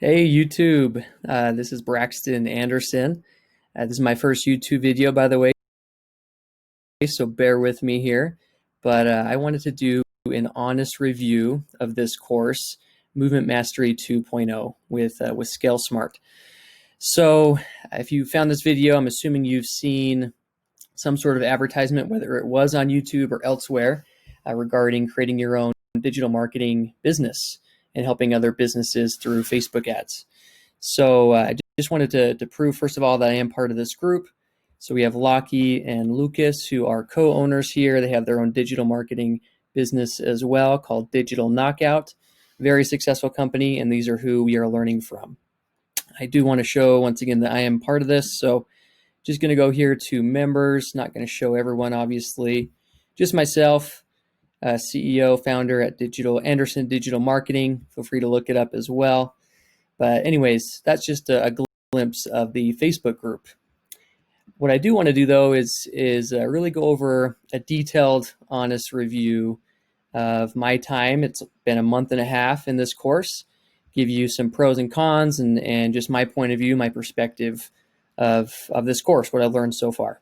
Hey YouTube, this is Braxton Anderson. This is my first YouTube video, by the way, so bear with me here. But I wanted to do an honest review of this course, Movement Mastery 2.0 with Scale Smart. So if you found this video, I'm assuming you've seen some sort of advertisement, whether it was on YouTube or elsewhere, regarding creating your own digital marketing business and helping other businesses through Facebook ads. So I just wanted to prove, first of all, that I am part of this group. So we have Lockie and Lucas, who are co-owners here. They have their own digital marketing business as well called Digital Knockout. Very successful company, and these are who we are learning from. I do want to show, once again, that I am part of this. So just going to go here to members. Not going to show everyone, obviously. Just myself, CEO, founder at Anderson Digital Marketing. Feel free to look it up as well. But anyways, that's just a glimpse of the Facebook group. What I do want to do, though, is really go over a detailed, honest review of my time. It's been a month and a half in this course. Give you some pros and cons and just my point of view, my perspective of this course, what I've learned so far.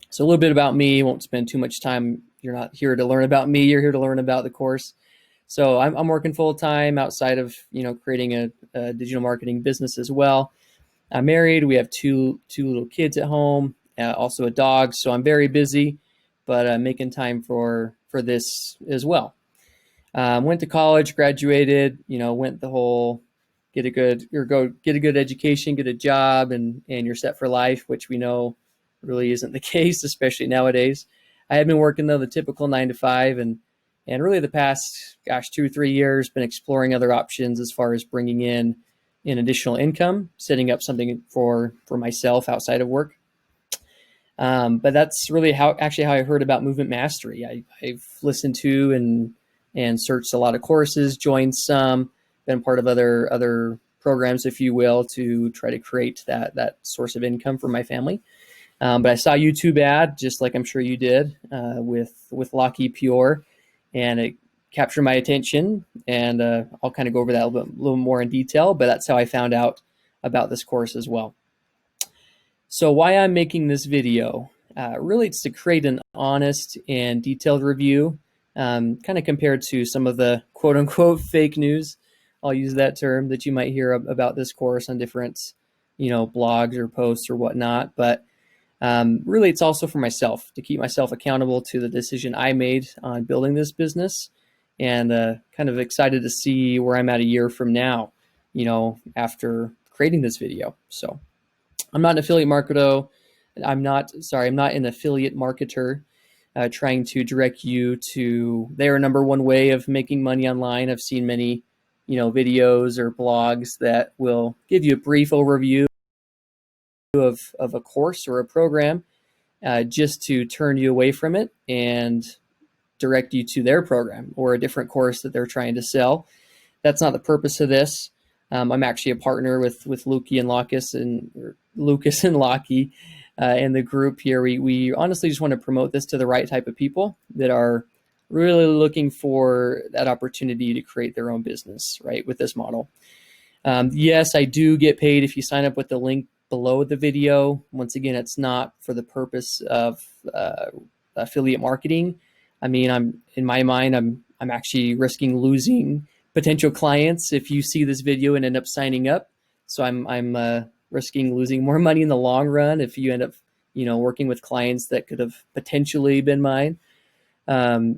So a little bit about me. Won't spend too much time. You're not here to learn about me. You're here to learn about the course. So I'm working full time outside of creating a digital marketing business as well. I'm married. We have two little kids at home, also a dog. So I'm very busy, but making time for this as well. Went to college, graduated. Went the whole get a good education, get a job, and you're set for life, which we know really isn't the case, especially nowadays. I had been working though the typical 9 to 5, and really the past 2 or 3 years been exploring other options as far as bringing in additional income, setting up something for myself outside of work. But that's really how I heard about Movement Mastery. I've listened to and searched a lot of courses, joined some, been part of other programs, if you will, to try to create that source of income for my family. But I saw a YouTube ad, just like I'm sure you did, with Lockie Pure, and it captured my attention. And I'll kind of go over that a little more in detail. But that's how I found out about this course as well. So why I'm making this video, really it's to create an honest and detailed review, kind of compared to some of the quote unquote fake news. I'll use that term that you might hear about this course on different, blogs or posts or whatnot. But really, it's also for myself, to keep myself accountable to the decision I made on building this business, and kind of excited to see where I'm at a year from now, after creating this video. So I'm not an affiliate marketer. I'm not an affiliate marketer trying to direct you to their number one way of making money online. I've seen many, videos or blogs that will give you a brief overview of a course or a program, just to turn you away from it and direct you to their program or a different course that they're trying to sell. That's not the purpose of this. I'm actually a partner with Lucas and Lockie in the group here. We honestly just want to promote this to the right type of people that are really looking for that opportunity to create their own business, right, with this model. Yes, I do get paid if you sign up with the link below the video. Once again, it's not for the purpose of affiliate marketing. I mean, in my mind, I'm actually risking losing potential clients if you see this video and end up signing up. So I'm risking losing more money in the long run if you end up working with clients that could have potentially been mine.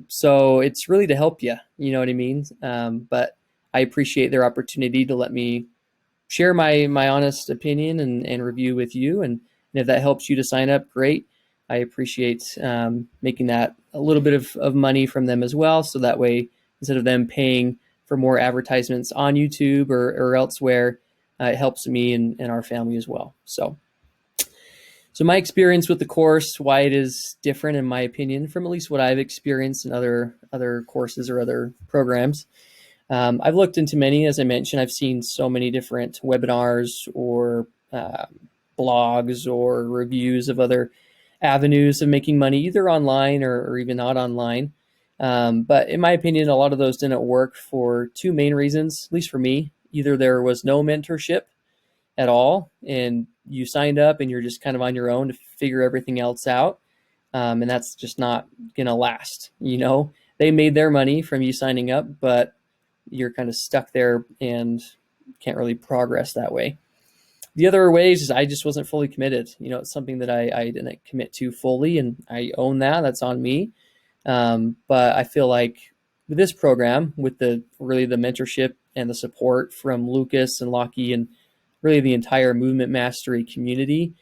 So it's really to help you, you know what I mean? But I appreciate their opportunity to let me share my honest opinion and review with you. And if that helps you to sign up, great. I appreciate making that a little bit of money from them as well. So that way, instead of them paying for more advertisements on YouTube or elsewhere, it helps me and our family as well. So my experience with the course, why it is different in my opinion from at least what I've experienced in other courses or other programs. I've looked into many, as I mentioned. I've seen so many different webinars or blogs or reviews of other avenues of making money, either online or even not online. But in my opinion, a lot of those didn't work for two main reasons, at least for me. Either there was no mentorship at all, and you signed up and you're just kind of on your own to figure everything else out. And that's just not going to last. They made their money from you signing up, but you're kind of stuck there and can't really progress that way. The other ways is I just wasn't fully committed. It's something that I didn't commit to fully, and I own that. That's on me. But I feel like with this program, with the mentorship and the support from Lucas and Lockie and really the entire movement mastery community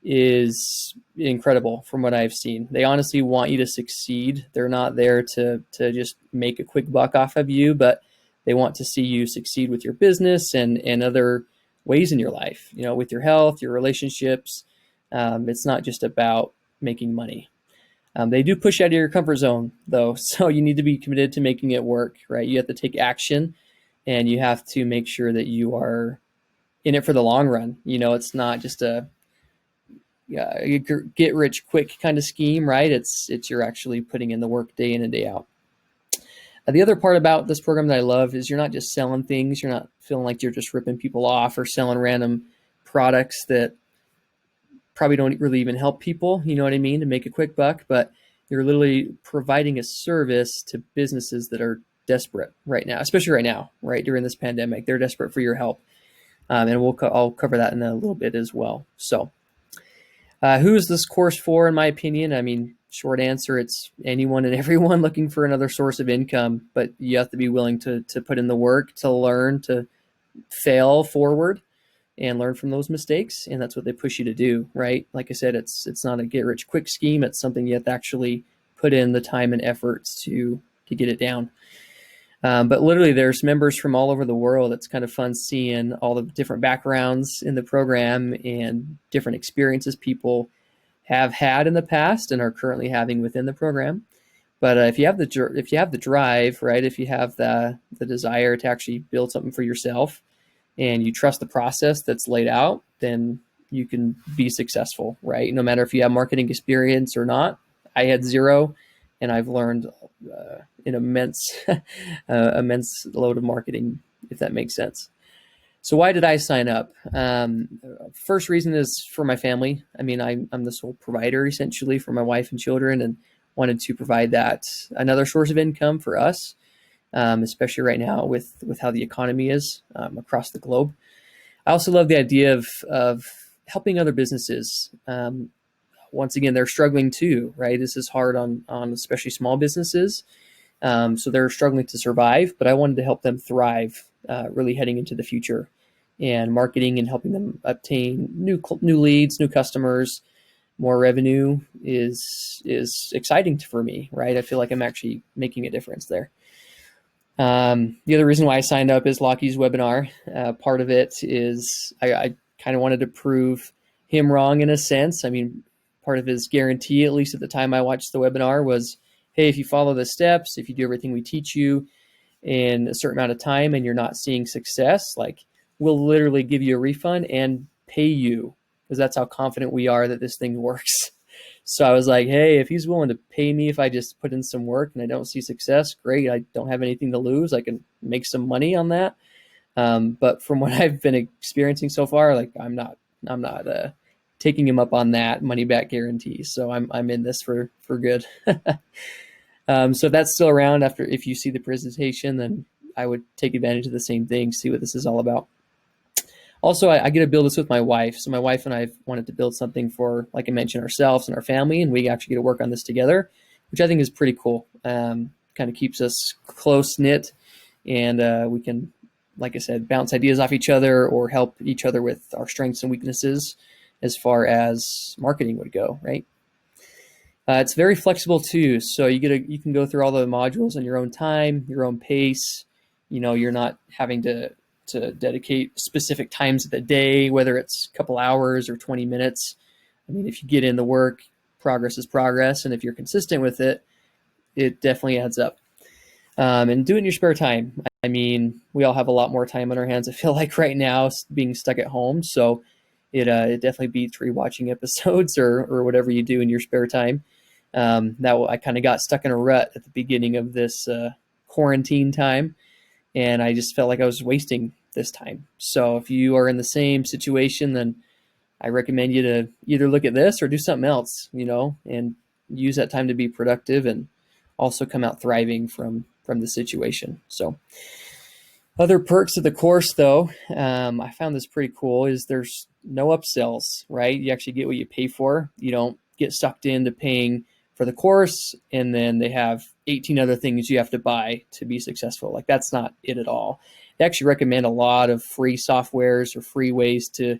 is incredible from what I've seen. They honestly want you to succeed. They're not there to just make a quick buck off of you, but they want to see you succeed with your business and other ways in your life, with your health, your relationships. It's not just about making money. They do push you out of your comfort zone, though, so you need to be committed to making it work, right? You have to take action, and you have to make sure that you are in it for the long run. It's not just a get rich quick kind of scheme, right? It's you're actually putting in the work day in and day out. The other part about this program that I love is you're not just selling things. You're not feeling like you're just ripping people off or selling random products that probably don't really even help people, you know what I mean, to make a quick buck, but you're literally providing a service to businesses that are desperate right now, especially right now, right during this pandemic. They're desperate for your help. And I'll cover that in a little bit as well. So who is this course for, in my opinion? I mean, short answer, it's anyone and everyone looking for another source of income, but you have to be willing to put in the work, to learn, to fail forward and learn from those mistakes. And that's what they push you to do, right? Like I said, it's not a get rich quick scheme. It's something you have to actually put in the time and efforts to get it down. But literally there's members from all over the world. It's kind of fun seeing all the different backgrounds in the program and different experiences people have had in the past and are currently having within the program. But if you have the drive, right, if you have the desire to actually build something for yourself and you trust the process that's laid out, then you can be successful, right? No matter if you have marketing experience or not. I had zero, and I've learned an immense load of marketing, if that makes sense. So why did I sign up? First reason is for my family. I mean, I'm the sole provider essentially for my wife and children, and wanted to provide that another source of income for us, especially right now with how the economy is across the globe. I also love the idea of helping other businesses. Once again, they're struggling too, right? This is hard on especially small businesses. So they're struggling to survive, but I wanted to help them thrive, really heading into the future, and marketing and helping them obtain new leads, new customers, more revenue is exciting for me, right? I feel like I'm actually making a difference there. The other reason why I signed up is Lockie's webinar. Part of it is I kind of wanted to prove him wrong in a sense. I mean, part of his guarantee, at least at the time I watched the webinar, was, hey, if you follow the steps, if you do everything we teach you in a certain amount of time and you're not seeing success, like, we'll literally give you a refund and pay you, because that's how confident we are that this thing works. So I was like, hey, if he's willing to pay me if I just put in some work and I don't see success, great. I don't have anything to lose. I can make some money on that. But from what I've been experiencing so far, like, I'm not taking him up on that money back guarantee. So I'm in this for good. So if that's still around if you see the presentation, then I would take advantage of the same thing, see what this is all about. Also, I get to build this with my wife. So my wife and I wanted to build something for, like I mentioned, ourselves and our family, and we actually get to work on this together, which I think is pretty cool. Kind of keeps us close-knit, and we can, like I said, bounce ideas off each other or help each other with our strengths and weaknesses as far as marketing would go, right? It's very flexible too, so you can go through all the modules in your own time, your own pace. You're not having to dedicate specific times of the day, whether it's a couple hours or 20 minutes. I mean, if you get in the work, progress is progress, and if you're consistent with it, it definitely adds up. And do it in your spare time. I mean, we all have a lot more time on our hands, I feel like, right now, being stuck at home. So it definitely beats rewatching episodes or whatever you do in your spare time. I kind of got stuck in a rut at the beginning of this quarantine time, and I just felt like I was wasting this time. So if you are in the same situation, then I recommend you to either look at this or do something else, and use that time to be productive and also come out thriving from the situation. So other perks of the course, though, I found this pretty cool, is there's no upsells, right? You actually get what you pay for. You don't get sucked into paying for the course, and then they have 18 other things you have to buy to be successful. Like, that's not it at all. They actually recommend a lot of free softwares or free ways to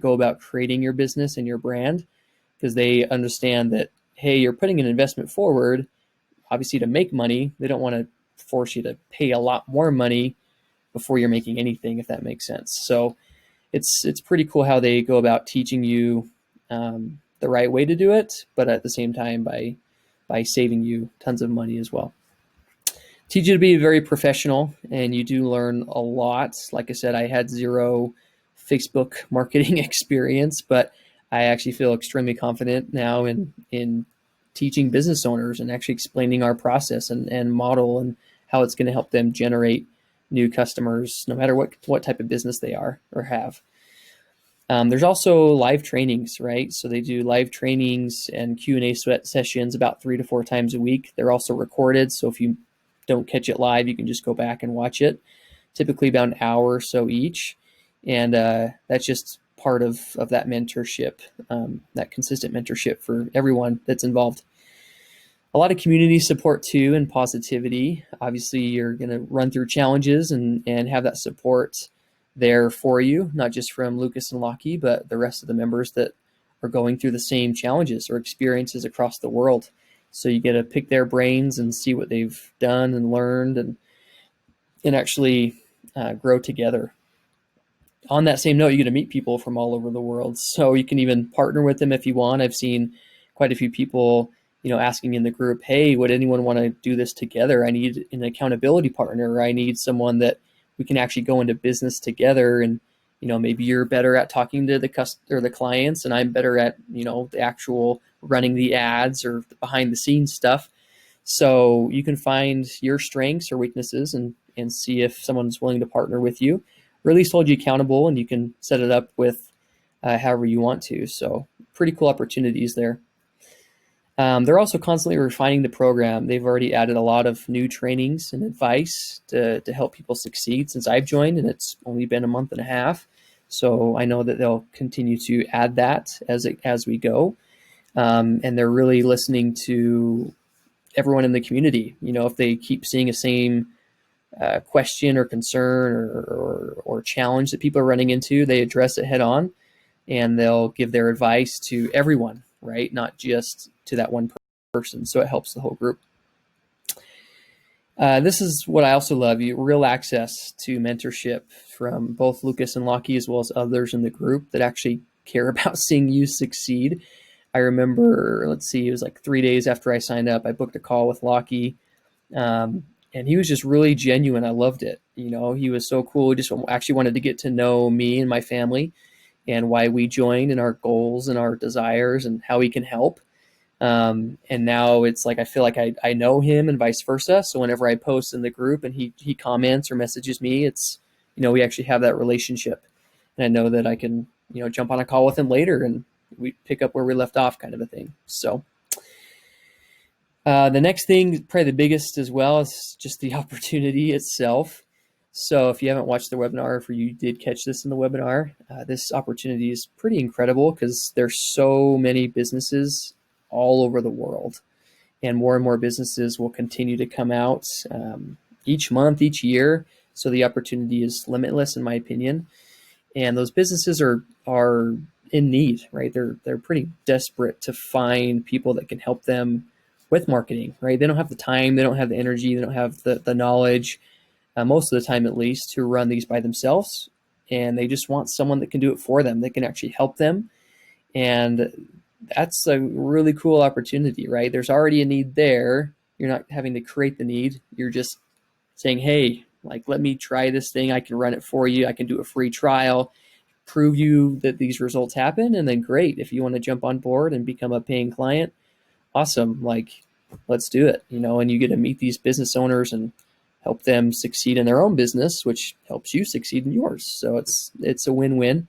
go about creating your business and your brand, because they understand that, hey, you're putting an investment forward, obviously to make money. They don't want to force you to pay a lot more money before you're making anything, if that makes sense. So it's pretty cool how they go about teaching you the right way to do it, but at the same time by saving you tons of money as well. Teach you to be very professional, and you do learn a lot. Like I said, I had zero Facebook marketing experience, but I actually feel extremely confident now in teaching business owners and actually explaining our process and model and how it's going to help them generate new customers, no matter what type of business they are or have. There's also live trainings, right? So they do live trainings and Q&A sessions about 3 to 4 times a week. They're also recorded, so if you don't catch it live, you can just go back and watch it, typically about an hour or so each. And that's just part of that mentorship, that consistent mentorship for everyone that's involved. A lot of community support too, and positivity. Obviously, you're going to run through challenges and have that support there for you, not just from Lucas and Lockie, but the rest of the members that are going through the same challenges or experiences across the world. So you get to pick their brains and see what they've done and learned, and actually grow together. On that same note, you get to meet people from all over the world. So you can even partner with them if you want. I've seen quite a few people, asking in the group, hey, would anyone want to do this together? I need an accountability partner, or I need someone that we can actually go into business together. And, maybe you're better at talking to the clients, and I'm better at, the actual running the ads or the behind the scenes stuff. So you can find your strengths or weaknesses and see if someone's willing to partner with you, or at least hold you accountable, and you can set it up with however you want to. So pretty cool opportunities there. They're also constantly refining the program. They've already added a lot of new trainings and advice to help people succeed since I've joined, and it's only been a month and a half. So I know that they'll continue to add that as we go. And they're really listening to everyone in the community. If they keep seeing a same question or concern or challenge that people are running into, they address it head on, and they'll give their advice to everyone, right? Not just to that one person. So it helps the whole group. This is what I also love: real access to mentorship from both Lucas and Lockie, as well as others in the group that actually care about seeing you succeed. I remember, it was like 3 days after I signed up, I booked a call with Lockie, and he was just really genuine. I loved it. He was so cool. He just actually wanted to get to know me and my family and why we joined and our goals and our desires and how he can help. And now it's like I feel like I know him and vice versa. So whenever I post in the group and he comments or messages me, it's, we actually have that relationship. And I know that I can, jump on a call with him later and we pick up where we left off, kind of a thing. So the next thing, probably the biggest as well, is just the opportunity itself. So if you haven't watched the webinar, if you did catch this in the webinar, this opportunity is pretty incredible because there's so many businesses all over the world, and more businesses will continue to come out each month, each year. So the opportunity is limitless, in my opinion. And those businesses are in need, right? They're pretty desperate to find people that can help them with marketing, right? They don't have the time, they don't have the energy, they don't have the knowledge, most of the time at least, to run these by themselves. And they just want someone that can do it for them, that can actually help them. And that's a really cool opportunity, right? There's already a need there. You're not having to create the need. You're just saying, hey, let me try this thing. I can run it for you. I can do a free trial, prove you that these results happen. And then great, if you want to jump on board and become a paying client, awesome. Let's do it, and you get to meet these business owners and help them succeed in their own business, which helps you succeed in yours. So it's a win-win.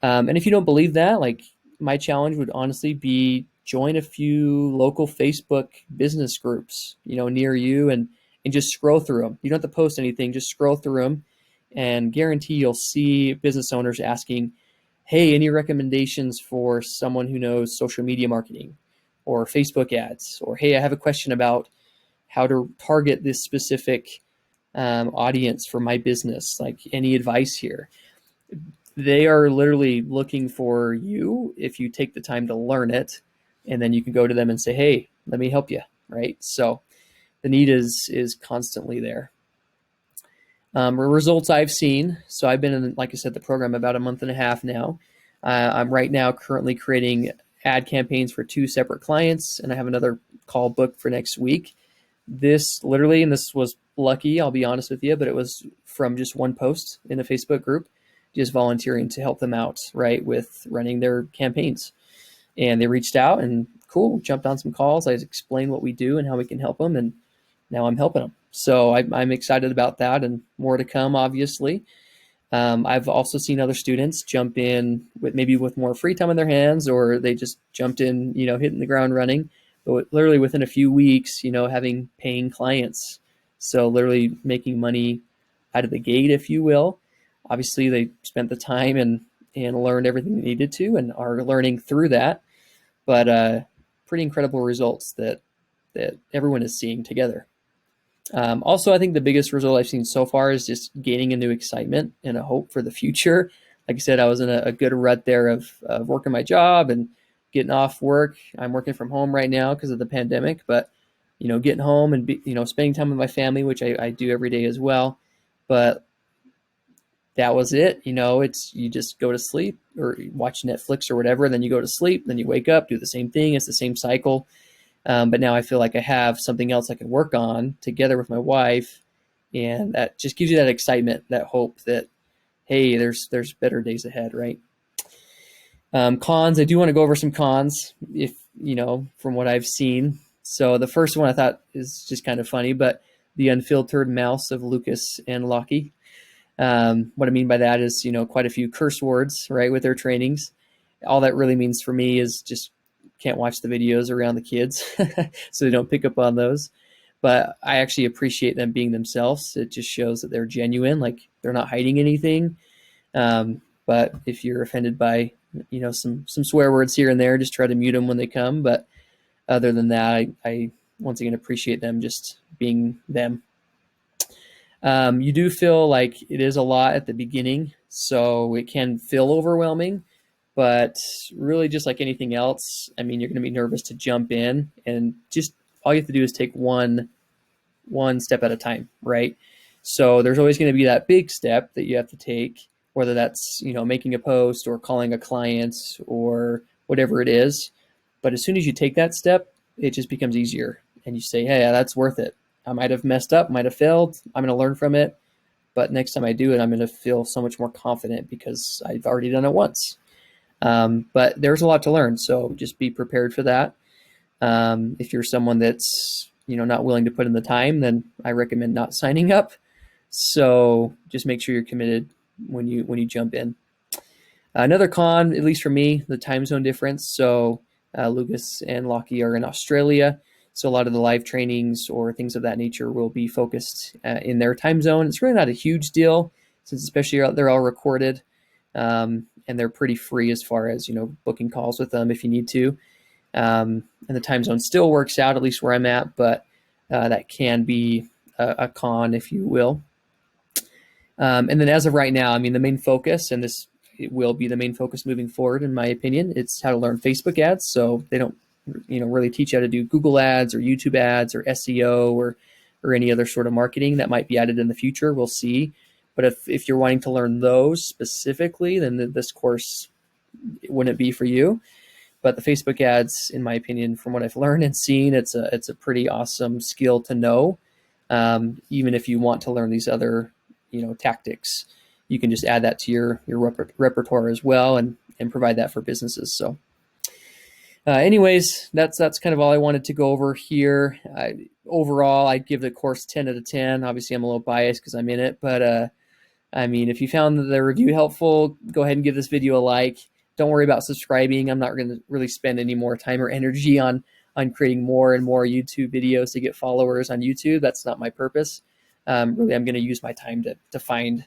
And if you don't believe that, like, my challenge would honestly be join a few local Facebook business groups, near you, and just scroll through them. You don't have to post anything, just scroll through them, and guarantee you'll see business owners asking, hey, any recommendations for someone who knows social media marketing or Facebook ads? Or, hey, I have a question about how to target this specific audience for my business. Like, any advice here? They are literally looking for you if you take the time to learn it, and then you can go to them and say, hey, let me help you, right? So the need is constantly there. Results I've seen. So I've been in, like I said, the program about a month and a half now. I'm right now currently creating ad campaigns for 2 separate clients, and I have another call booked for next week. This literally, and this was lucky, I'll be honest with you, but it was from just one post in a Facebook group, just volunteering to help them out, right, with running their campaigns. And they reached out, and cool, jumped on some calls. I explained what we do and how we can help them, and now I'm helping them. So I'm excited about that, and more to come, obviously. I've also seen other students jump in with more free time in their hands, or they just jumped in, hitting the ground running, but literally within a few weeks, having paying clients. So literally making money out of the gate, if you will. Obviously, they spent the time and learned everything they needed to, and are learning through that. But pretty incredible results that everyone is seeing together. Also, I think the biggest result I've seen so far is just gaining a new excitement and a hope for the future. Like I said, I was in a good rut there of working my job and getting off work. I'm working from home right now because of the pandemic, but getting home and spending time with my family, which I do every day as well. But that was it. It's, you just go to sleep or watch Netflix or whatever, and then you go to sleep, then you wake up, do the same thing. It's the same cycle. But now I feel like I have something else I can work on together with my wife, and that just gives you that excitement, that hope that, hey, there's better days ahead, right? Cons, I do want to go over some cons, if from what I've seen. So the first one I thought is just kind of funny, but the unfiltered mouths of Lucas and Lockie. What I mean by that is, quite a few curse words, right, with their trainings. All that really means for me is just can't watch the videos around the kids so they don't pick up on those. But I actually appreciate them being themselves. It just shows that they're genuine, like they're not hiding anything. But if you're offended by, some swear words here and there, just try to mute them when they come. But other than that, I once again appreciate them just being them. You do feel like it is a lot at the beginning, so it can feel overwhelming. But really, just like anything else, I mean, you're going to be nervous to jump in, and just all you have to do is take one step at a time, right? So there's always going to be that big step that you have to take, whether that's, making a post or calling a client or whatever it is. But as soon as you take that step, it just becomes easier, and you say, hey, that's worth it. I might have messed up, might have failed. I'm going to learn from it. But next time I do it, I'm going to feel so much more confident because I've already done it once. But there's a lot to learn, so just be prepared for that. If you're someone that's not willing to put in the time, then I recommend not signing up. So just make sure you're committed when you jump in. Another con, at least for me, the time zone difference. So Lucas and Lockie are in Australia, so a lot of the live trainings or things of that nature will be focused in their time zone. It's really not a huge deal, since especially they're all recorded. And they're pretty free as far as, booking calls with them if you need to. And the time zone still works out, at least where I'm at, but that can be a con, if you will. And then as of right now, I mean, the main focus, and it will be the main focus moving forward, in my opinion, it's how to learn Facebook ads. So they don't, really teach you how to do Google ads or YouTube ads or SEO or any other sort of marketing that might be added in the future. We'll see. But if you're wanting to learn those specifically, then this course wouldn't be for you. But the Facebook ads, in my opinion, from what I've learned and seen, it's a pretty awesome skill to know. Even if you want to learn these other, tactics, you can just add that to your repertoire as well, and provide that for businesses. So Anyways, that's kind of all I wanted to go over here. Overall, I'd give the course 10 out of 10. Obviously, I'm a little biased because I'm in it, but I mean, if you found the review helpful, go ahead and give this video a like. Don't worry about subscribing. I'm not going to really spend any more time or energy on creating more and more YouTube videos to get followers on YouTube. That's not my purpose. Really, I'm going to use my time to find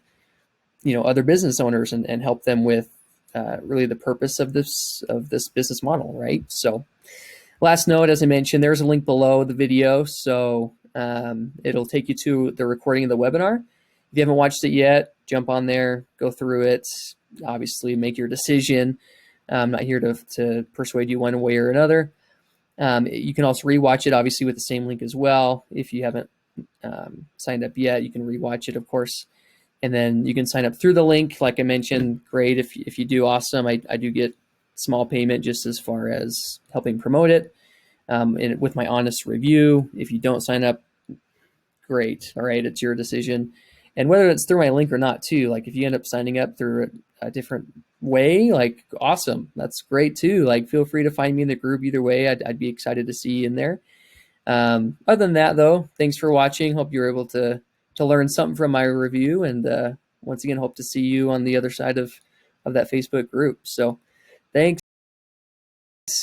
other business owners and help them with really the purpose of this business model, right? So last note, as I mentioned, there's a link below the video, so it'll take you to the recording of the webinar. If you haven't watched it yet, jump on there, go through it, obviously make your decision. I'm not here to persuade you one way or another. You can also rewatch it, obviously, with the same link as well. If you haven't signed up yet, you can rewatch it, of course. And then you can sign up through the link. Like I mentioned, great. If you do, awesome. I do get small payment just as far as helping promote it. And with my honest review, if you don't sign up, great. All right, it's your decision. And whether it's through my link or not too, like if you end up signing up through a different way, like awesome. That's great too. Like feel free to find me in the group either way. I'd be excited to see you in there. Other than that though, thanks for watching. Hope you were able to learn something from my review. And once again, hope to see you on the other side of that Facebook group. So thanks.